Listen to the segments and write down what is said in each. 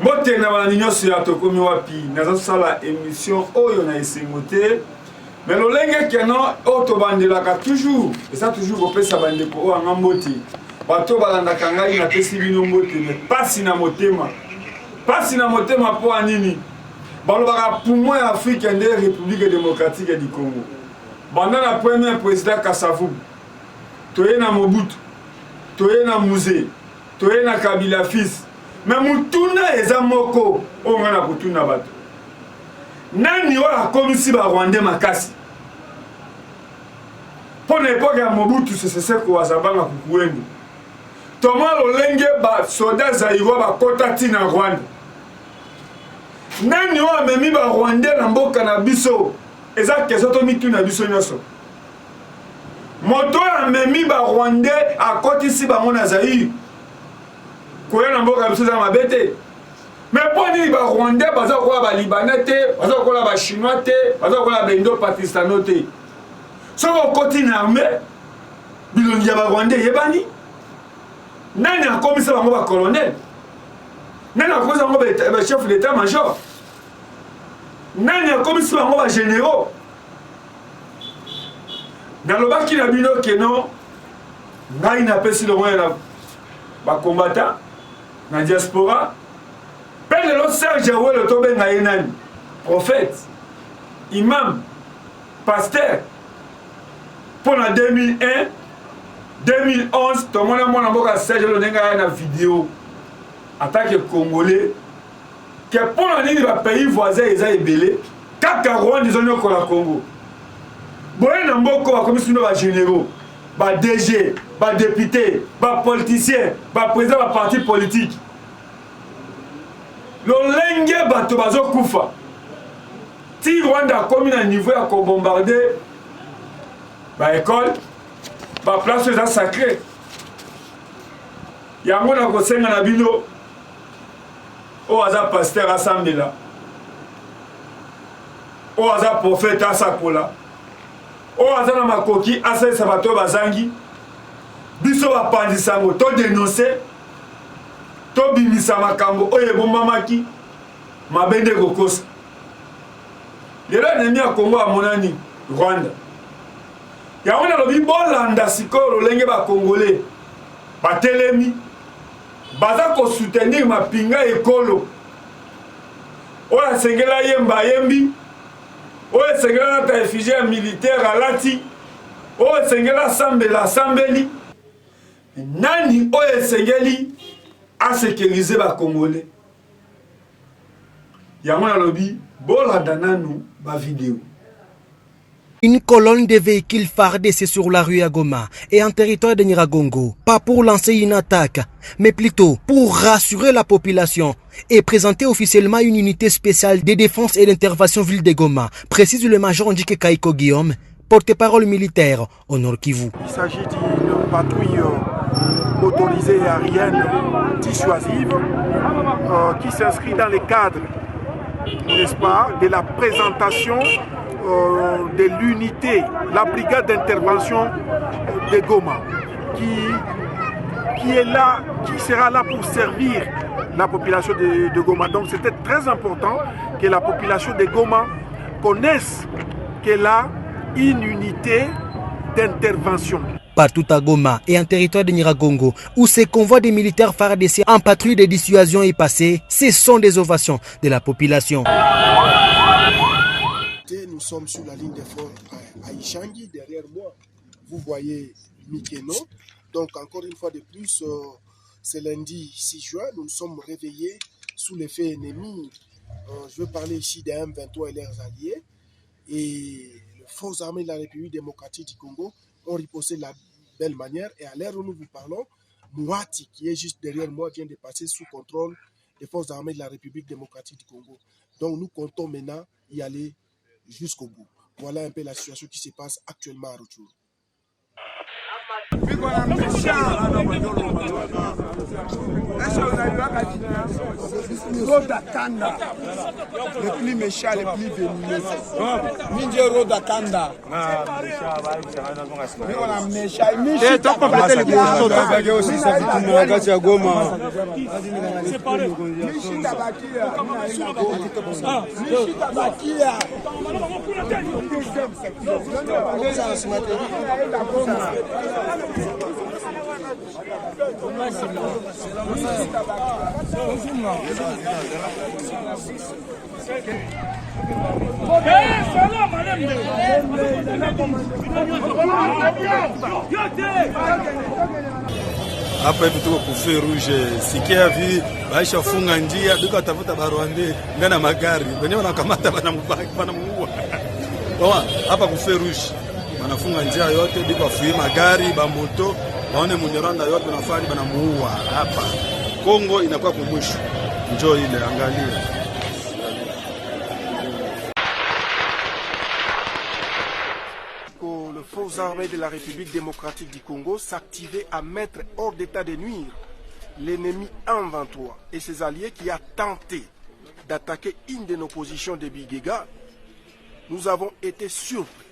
Mbote na bana nyonso ya tokomi wapi naza sala émission oyo na esengote mais lolenge keno oto bandelaka toujours et ça toujours kopesa bandeko o anga mbote bato balandaka ngai na pesi bino mbote mais pasi na motema po anini balobaka poumon ya Afrique nde République démocratique du Congo banda na premier président Kasavubu toye na Mobutu toye na Muze toye na Kabila fils mais mutuna eza moko onga na kutuna bato nani oyo akomisi ba Rwandais makasi pona époque ya Mobutu Sese Seko azabanga kukuwendu toma lolenge ba soda zaïrois bakota tina Rwanda nani oyo amemi ba Rwandais na mboka na biso eza keso to mituna biso nyonso moto amemi ba Rwandais akotisi bango na Zaïre koya na mboka biso za mabete mais poni ba Rwandais baza ko ba Libanais te baza ko ba Chinois te baza ko ba Indo-Pakistano te soko koti na armée bilongi ya ba Rwandais yebani nani akomisa bango ba colonel nani akomisa bango ba chef d'état major nani akomisa bango ba généraux nalobaki na bino keno ngai na pesi longo na ba combattant na diaspora pele lo Serge Awelo to benga yenani prophète imam pasteur pour la 2001 2011 tout le monde mona mboka Serge Awelo nenga na vidéo en tant que congolais que pour la nini ba pays voisins eza ebele kaka Rwanda izonyo ko la Congo boye na mboko ba komisi no ba généraux ba DG ba député ba politicien ba président ba parti politique lolenge bato bazo kufa ti Rwanda komi na niveau ya ko bombarder ba école ba place eza sacré yango na kosenga na bino o aza pasteur asambela o aza prophète asakola o aza na makoki asalisa bato bazangi biso bapandisango to dénoncer to bimisa makambo oyo ebombamaki mabende kokosa lelo ennemi ya Congo amonani Rwanda yango nalobi bolanda sikoyo lolenge bakongolais batelemi baza kosoutenir mapinga ekolo oyo asengela yemba yembi oyo esengela nata effigie ya militaire alati oyo esengela asambela asambeli nani oyo esengeli asécuriser ba Congolais yango nalobi bolanda nanu ba vidéo. Une colonne de véhicules fardés sur la rue à Goma et en territoire de Nyiragongo, pas pour lancer une attaque, mais plutôt pour rassurer la population et présenter officiellement une unité spéciale de défense et d'intervention ville de Goma, précise le major Ndjike Kaiko Guillaume, porte-parole militaire au Nord Kivu. Il s'agit d'une patrouille motorisée aérienne dissuasive qui s'inscrit dans le cadre, n'est-ce pas, de la présentation de l'unité, la brigade d'intervention de Goma, qui est là, qui sera là pour servir la population de Goma. Donc c'était très important que la population de Goma connaisse qu'elle a une unité d'intervention. Partout à Goma et en territoire de Nyiragongo, où ces convois des militaires FARDC en patrouille de dissuasion est passé, ce sont des ovations de la population. Nous sommes sur la ligne de front à Ishangi. Derrière moi, vous voyez Mikeno. Donc encore une fois de plus, c'est lundi 6 juin. Nous nous sommes réveillés sous l'effet ennemi. Je veux parler ici des M23 et leurs alliés. Et les forces armées de la République démocratique du Congo ont riposté de la belle manière. Et à l'heure où nous vous parlons, Mouati, qui est juste derrière moi, vient de passer sous contrôle des forces armées de la République démocratique du Congo. Donc nous comptons maintenant y aller jusqu'au bout. Voilà un peu la situation qui se passe actuellement à Rutshuru. Rodakanda, le plus méchant, le plus venimeux. Ninja Rodakanda. Hapa hivi tuko ku feu rouge, sikia hivi baisha funga njia biko atafuta barwande ngana magari wenyewe wanakamata banamuua. Kwa hapa ku feu rouge wanafunga njia yote biko afuie magari ba moto baone munyaranda yote nafari banamuua. Hapa Kongo inakuwa kumwisho, njoo ile angalia. Les forces armées de la République démocratique du Congo s'activaient à mettre hors d'état de nuire l'ennemi M23 et ses alliés qui a tenté d'attaquer une de nos positions de Bigega. Nous avons été surpris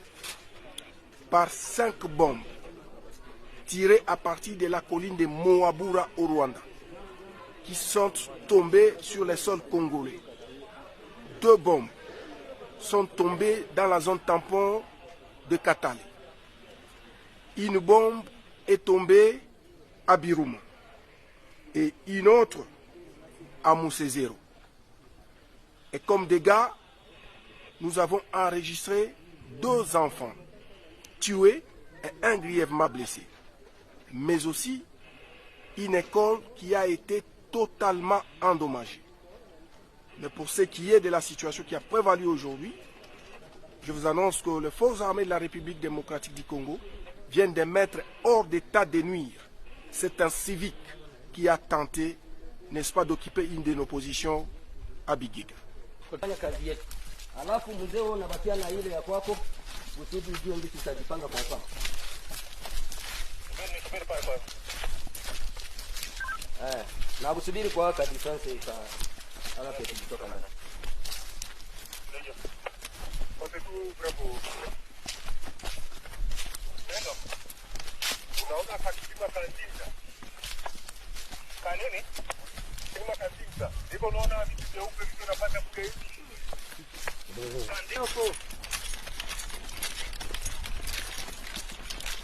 par 5 bombes tirées à partir de la colline de Moabura au Rwanda qui sont tombées sur les sols congolais. 2 bombes sont tombées dans la zone tampon de Katale. Une bombe est tombée à Biruma et une autre à Moussezero. Et comme dégâts, nous avons enregistré 2 enfants tués et 1 grièvement blessé, mais aussi une école qui a été totalement endommagée. Mais pour ce qui est de la situation qui a prévalu aujourd'hui, je vous annonce que les forces armées de la République démocratique du Congo viennent de mettre hors d'état de nuire. C'est un civique qui a tenté, n'est-ce pas, d'occuper une de nos positions à Bigega.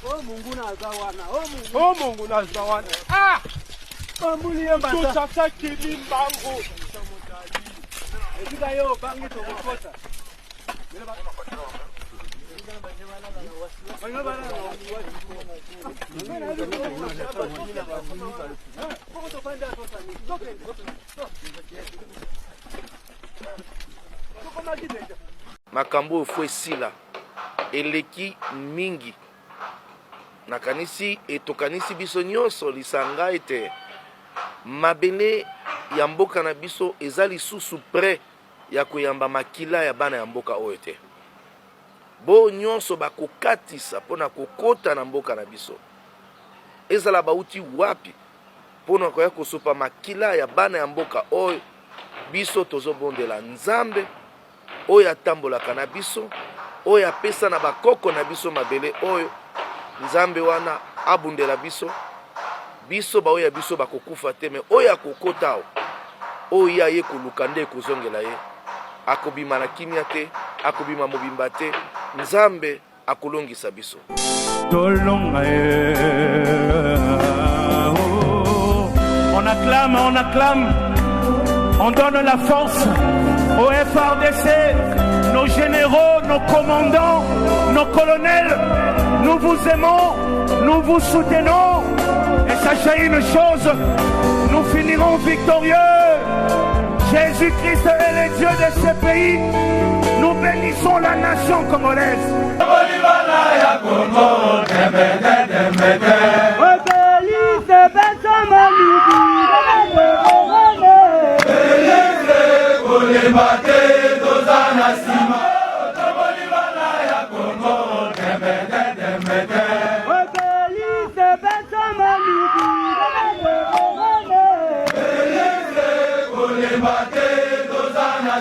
Oh Mungu nazawana. Ah! Mamulie mbata. Tutata kilimbango. Ekika yo bangi tokota. Makambo fue sila eleki mingi nakanisi etokanisi biso nyonso lisanga ete mabele ya mboka na biso eza lisusu pre ya koyamba makila ya bana ya mboka oyo te. Bo nyonso bakokatisa mpona kokota na mboka na biso ezala bauti wapi mpona koya kosopa makila ya bana ya mboka oyo biso tozobondela Nzambe oyo atambolaka na biso oyo apesa na bakoko na biso mabele oyo Nzambe wana abundela biso biso ba oyo biso bakokufa te me oyo akokota oyo aye koluka nde kozongela ye akobima na kimia te akobima mobimba te Nzambe akolongisa biso Tolonga on acclame, on donne la force au FARDC, nos généraux, nos commandants, nos colonels. Nous vous aimons, nous vous soutenons. Et sachez une chose, nous finirons victorieux. Jésus-Christ est le Dieu de ce pays. Nous bénissons la nation congolaise.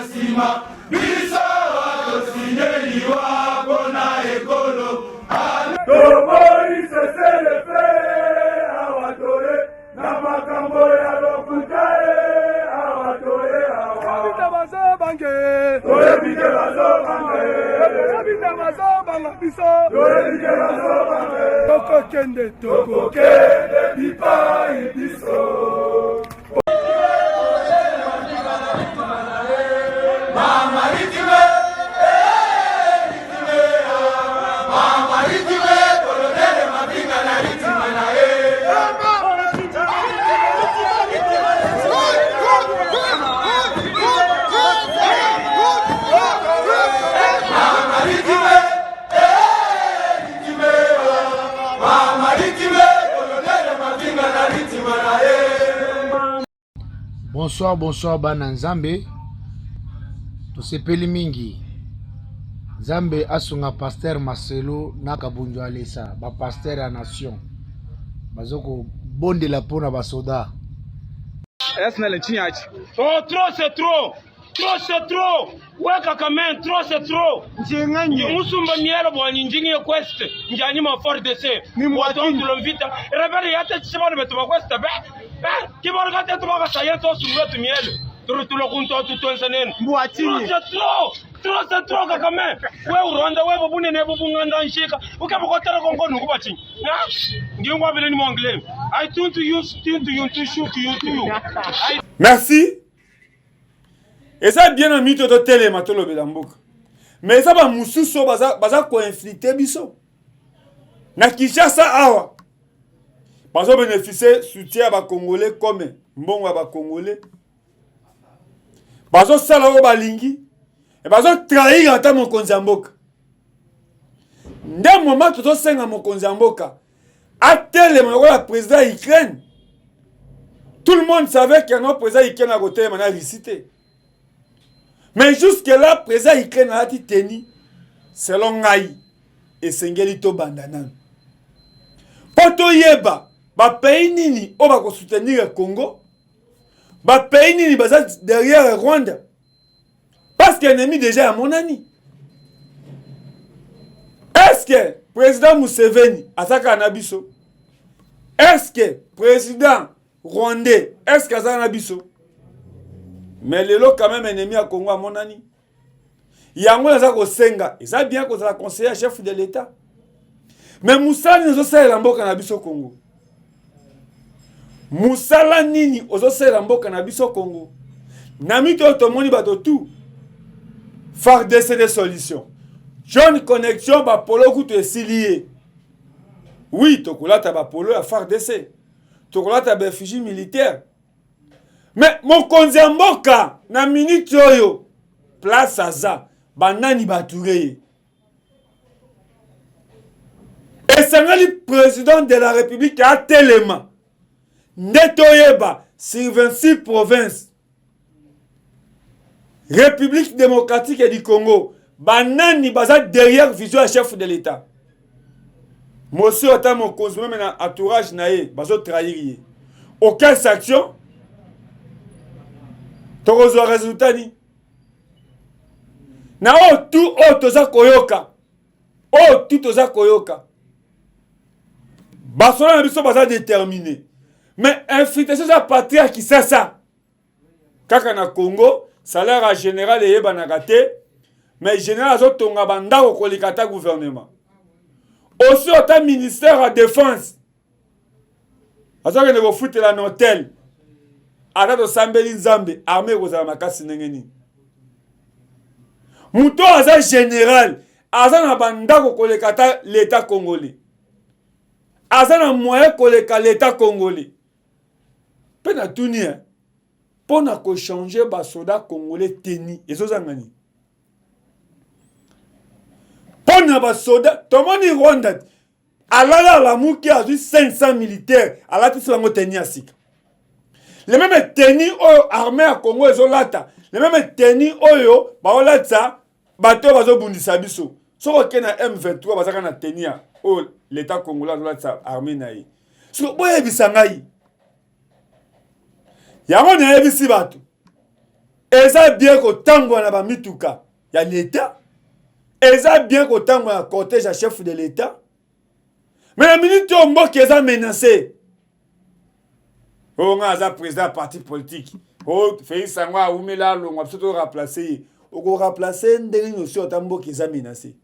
sima biso atosinyeliwa mpona ekolo toboi seselefe awatoye na makambo ya lokuta awatoye awabita bazobange toyebike bazobange toyebike bazobanga biso toyebike bazobange tokokende bipai biso Bonsoir, bonsoir bana Nzambe. Tosepeli mingi. Nzambe asunga pasteur Marcelo na Kabunjo Alesa, ba pasteur ya nation. Bazoko bonde la pona ba soda. Oh, trop c'est trop. Trop c'est trop. Weka kamen, trop c'est trop. Musumba mielo bwa njingi ya quest. Njani ma for de se. Waton tulomvita. Rebeli yate chibana betu ma quest be. Kibora kate tu ma sayen to sumba tu mielo. Tulo kunto tu tonsanen. Trop c'est trop. Trop c'est trop kakame. We uronda we bubune ne bubunganda nshika. Ukabukotera kongo nukubachi. Na? Ngingwa vile ni mongle. I tune to you to shoot you. Merci. Et ça bien en mythe de télé matolo belamboka. Mais ça va mususo baza ko inflicter biso. Na Kinshasa awa. Bazo bénéficier soutien ba congolais comme mbongo ba congolais. Bazo sala o balingi et bazo trahir ata mokonzi ya mboka. Nde moment to senga mokonzi ya mboka. Atelema lokola président Ukraine. Tout le monde savait qu'il y a un président Ukraine à côté de la récité. Mais jusque-là, le président Ukraine a été tenu selon Ngaï et Sengelito Bandanan. Poto yeba, ba pays nini o ba ko soutenir le Congo, ba pays nini baza derrière le Rwanda. Parce qu'il y a un ennemi déjà à mon ami. Est-ce que le président Museveni a sa canabiso? Est-ce que le président Rwandais, est-ce qu'il a sa canabiso? Mais le lot quand même ennemi à Congo à mon ami. Il y a un ko senga, et ça bien que ça conseiller chef de l'État. Mais Moussa ni ozo la mboka na biso Congo. Moussa nini ozo la mboka na biso Congo. Nami to tomoni bato tout. Faire des solutions. John connexion ba polo kutu esilié. Oui, tokolata ba polo à faire des tokolata ba réfugiés militaires. Mais mon konzi mboka na minute oyo place aza banani batureye. Et c'est le président de la République a tellement netoyeba sur 26 provinces. République démocratique du Congo, banani baza derrière vision à chef de l'État. Monsieur ata mon konzi même na entourage nae bazo trahir. Aucune sanction. Tokozo résultat ni na o tout o toza koyoka o tout toza koyoka basola na biso baza déterminé mais infiltration za patria qui ça kaka na Congo salaire à général eyeba na raté mais général azotonga bandako kolikata gouvernement aussi ota ministère à défense azokende kofutela na hôtel Ata sambeli nzambe armée kozala makasi nengeni. Muto aza général, aza na bandako kolekata l'état congolais. Aza na moyen koleka l'état congolais. Pe na tuni pona ko changer ba soda congolais teni ezozangani. Pona ba soda tomoni Rwanda alala la muki a 500 militaires alati solango teni asika. Les mêmes tenis armés à Congo et Zolata. Les mêmes tenis oyo baolata bateau bazo bundisa biso. So que na M23 bazaka na tenia o l'état congolais Zolata armé naï. So boye bisangai. Yango na yebisi bato. eza bien kotangwa na bamituka ya l'État, eza bien kotangwa na cortège ya chef de l'État, mais la minute où mboka eza menacé, on a président parti politique, oh Félix Sango aumela longo biso remplacer, oko remplacer ndenge nyonso ota mboka eza menacé.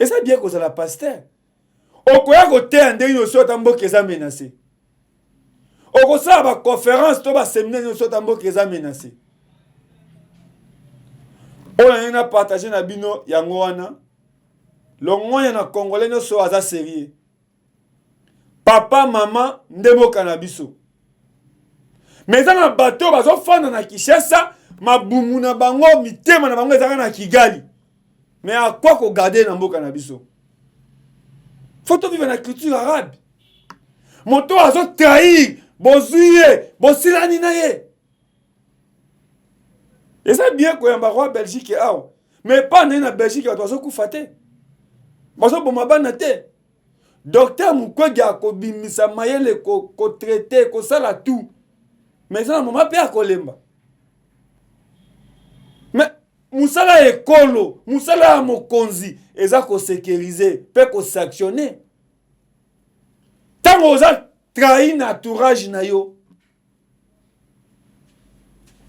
Eza bien kozala pasteur, okoya koteya ndenge nyonso ota mboka eza menacé. Okosala ba conférence to ba séminaire nyonso ota mboka eza menacé. On a partagé na bino yango wana. Longoya na Congolais nyonso aza sérieux. Papa, maman, ndemoka na biso. Mais dans le bateau, bazo fana na Kinshasa, mabumu na bango, mitema na bango ezaka na Kigali. Mais à quoi qu'on garde na mboka na biso? Faut vivre na culture arabe. Moto azo trahir, bozuye, bosilani na ye. Et ça bien qu'on y a roi Belgique awa. Mais pas na Belgique bazo kufate. Bazo bomabana te. Docteur Mukwege akobimisa mayele ko traiter ko sala tout. Mais ça mama pe akolemba. Mais musala ekolo, musala ya mokonzi eza ko sécuriser, pe ko sanctionner. Tango oza trahi na entourage na yo.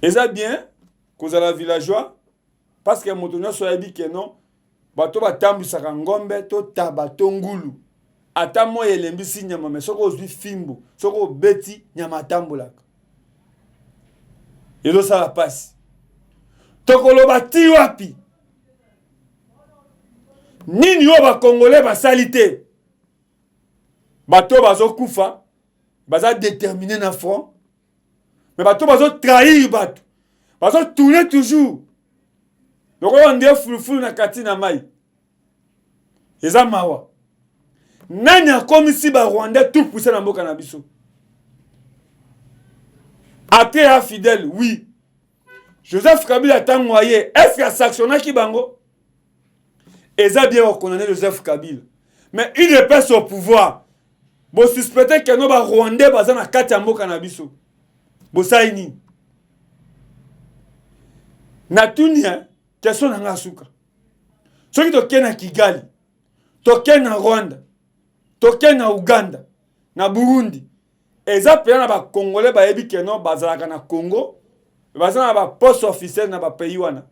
Eza bien kozala villageois parce que motonya so yabi ke non bato batambisaka ngombe to taba to ngulu. Ata mo elembisi nyama me soko ozwi fimbo, soko beti nyama tambolaka. Ezo sala pasi. Tokoloba ti wapi. Nini yo ba Congolais basali te. Bato bazo kufa, baza déterminé na front. Mais bato bazo trahir bato. Bazo tourner toujours. Donc on dit fulfulu na katina mai. Eza mawa. Nani a commis si ba Rwandais tout poussé na mboka na biso. Après un fidèle, oui. Joseph Kabila tant moyen, est-ce qu'il a sanctionné qui bango? Eza bien reconnaître Joseph Kabila. Mais il n'est pas au pouvoir. Bon suspecté que no ba Rwandais baza na kati ya mboka na biso. Bo saini. Na tunia question na ngasuka. Soki to kena Kigali, to kena Rwanda, toke na Uganda, na Burundi, eza pe na ba Congolais ba yebi keno bazalaka na Congo, bazana ba poste officiel na ba pays wana.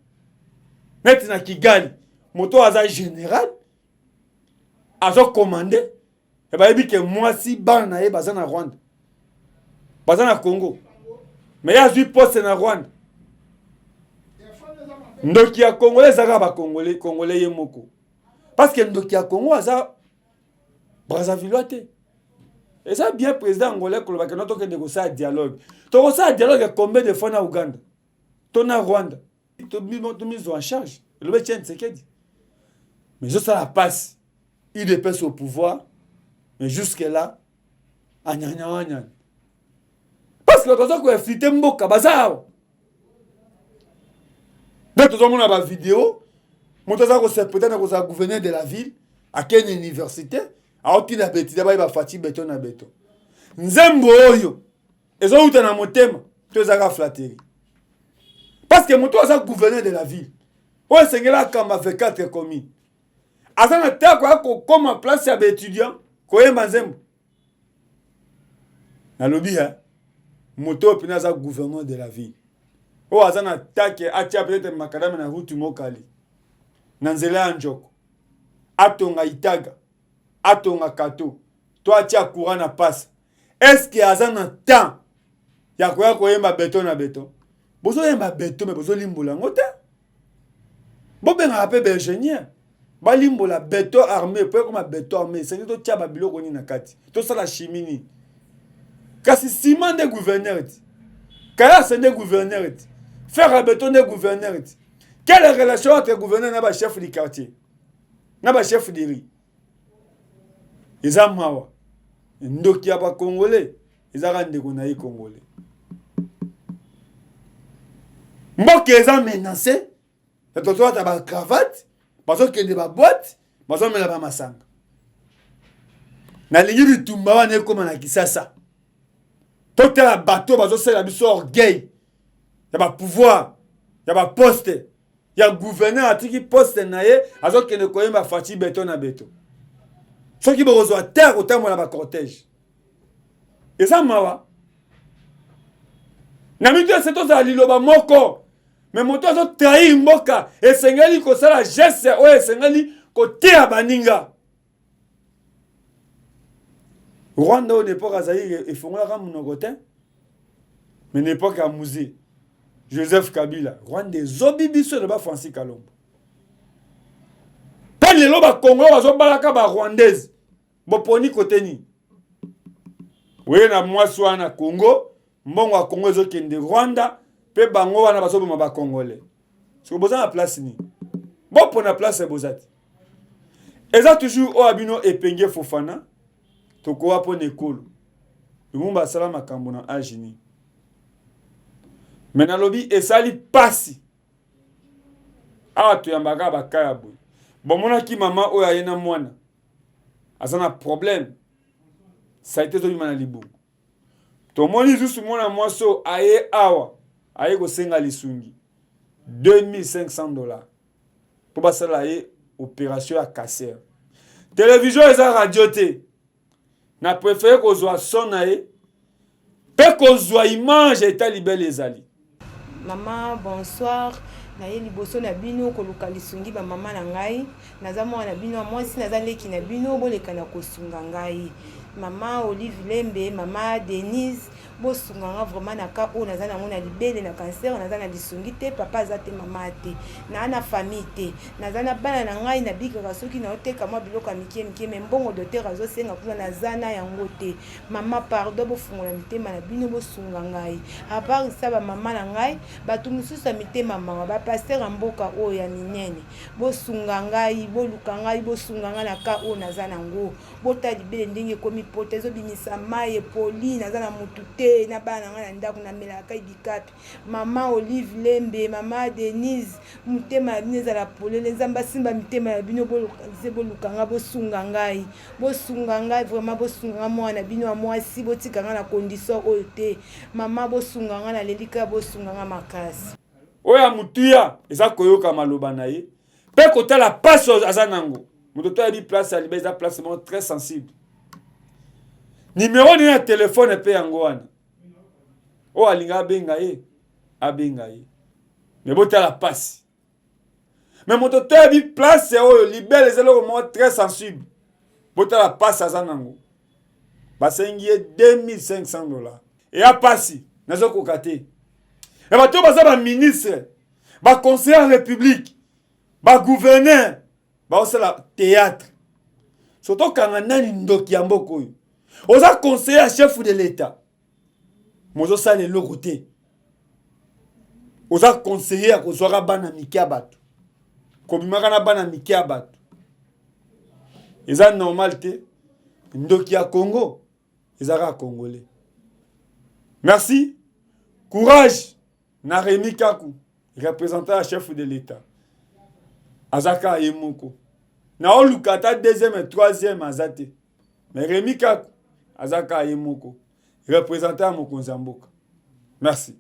Net na Kigali, moto aza général, azo commandé, e ba yebi ke mwasi bana na ye bazana Rwanda. Bazana Congo. Mais ya zui poste na Rwanda. Ndoki ya Congolais zaka ba Congolais ye moko. Parce que ndoki ya Congo aza Brazzaville. Et ça bien président angolais que nous avons négocié un dialogue. Tu as un dialogue combien de fois na Ouganda? Tu na Rwanda. Tu as mis en charge. Le métier de Sekedi. Mais je ça la passe. Il dépasse au pouvoir. Mais jusque là, agnagnan. Parce que le temps qu'on a flité mboka bazar. Donc tout le monde a ma vidéo. Mon temps peut-être que ça gouverneur de la ville à quelle université? Alors qu'il a bêti d'abord il va fatiguer béton à béton. Nzembo oyo ezo uta na motema to zaka flatterie. Parce que moto aza gouverneur de la ville. O sengela kama 24 commis. Azana ta ko comme place ya étudiant ko yemba nzembo. Na lobi ha moto pina za gouverneur de la ville. O azana take atia peut-être makadame na route mokali. Na nzela njoko. Atonga itaga. Atonga kato. Toi tia courant na passe. Est-ce qu'il y a un temps ya koya koyemba béton na béton? Bozo yemba béton mais bozo limbola ngote. Bo benga ape be ingénieur. Ba limbola béton armé, pour comme béton armé, c'est to tia ba biloko ni na kati. To sala chimie ni. Kasi ciment de gouverneur. Kala c'est de gouverneur. Faire un béton de gouverneur. Quelle est la relation entre gouverneur et chef du quartier? Na ba chef de riz. Eza mawa. Ndoki ya ba Congolais, eza randeko na ye Congolais. Mboka eza menacé, toto ata ba cravate, bazo kende ba boîte, bazo mela ba masanga. Na lingi bitumba wana ekoma na Kisasa. Tota la bateau bazo sala biso orgueil. ya ba pouvoir, ya ba poste, ya gouverneur atiki poste na ye, azokende koyemba Faci beton na beton. Soki bokozwa terre otambola ba cortège. Eza mawa. Na mitu ya seto za liloba moko. Mais moto azo trahir mboka, esengeli kosala geste oyo esengeli kotea baninga. Rwanda au l'époque azali efongolaka monoko te. Mais l'époque à musée. Joseph Kabila, Rwanda zobi biso de ba Francis Kalombo. Tant lelo ba Congo bazo balaka ba rwandaise. Boponi koteni. Oui na mwasi wana Congo, mbongo wa Congo ezokende Rwanda, pe bango wana bazo boma ba Congolais. Parce que boza na place ni. Bon pour na place bozati. Eza toujours o abino epenge Fofana. Toko apone ekolo. Lumumba sala makambo na agini. Mena lobi esali pasi. Awa tuyambaka bakaya boy. Bomona ki mama oyo ayena mwana. Azana problème. Ça a été zobi mana libungu. Tomoni zusu mwana mwaso aye awa. Aye ko senga lisungi. $2,500. Pour basala ye opération à casser. Télévision eza radio te. Na préféré kozwa son na ye. Pe kozwa image eta libele ezali. Maman, bonsoir. Naye liboso na bino koluka lisungi ba mama na ngai. Naza mwana bino mwasi naza leki na bino boleka na kosunga ngai. Maman Olive Lembe, maman Denise, bosunganga vraiment na ka o naza na mona libele na cancer naza na lisungi te papa azate mama te. Na famille te. Naza na bana na ngai na bikaka soki na oteka mwa biloka mikie me mbongo docteur azosenga kuna naza na yango te. Mama pardon bofungola mitema na bino bosunga ngai. A part ça ba mama na ngai batu mususu mitema mama ba pasteur mboka o ya minene. Bosunga ngai, boluka ngai, bosunga ngai na ka o naza nango. Bota libele ndenge komi potezo bimisa maye poli naza na mutu te na bana nga na ndako na melaka ibikapi. Mama Olive Lembe, mama Denise, mutema ya bino ezala polele nzamba simba mitema ya bino boluka nga bosunga ngai. Bosunga ngai vraiment bosunga nga mwana bino ya mwasi botika nga na condition oyo te. Mama bosunga nga na lelika bosunga nga makasi. Oya mutuya eza koyoka maloba na ye. Pe kotala paso azanango. Mutoto ya bi place ya libeza place très sensible. Numéro ni na téléphone pe yango wana. O alinga abenga ye. Mais botala passe. Mais mototo ya bi place oyo libele ezelo mo très sensible. Botala passe azanango. Basengi $2,500. Et a passi nazo kokate. Et bato baza ba ministre, ba conseiller en république, ba gouverneur, ba osala théâtre. Surtout quand nani ndoki ya mboko oyo. Oza conseiller chef de l'État. Mozo sale lokote. Oza conseiller akozwaka bana mikia bato. Kobimaka na bana mikia bato. Eza normal te. Ndoki ya Congo. Ezaka congolais. Merci. Courage. Na Rémi Kakou, représentant à chef de l'État. Azaka Yemoko. Na Olukata deuxième et troisième azate. Mais Rémi Kakou, Azaka Yemoko, représentant à Mokonzamboka. Merci.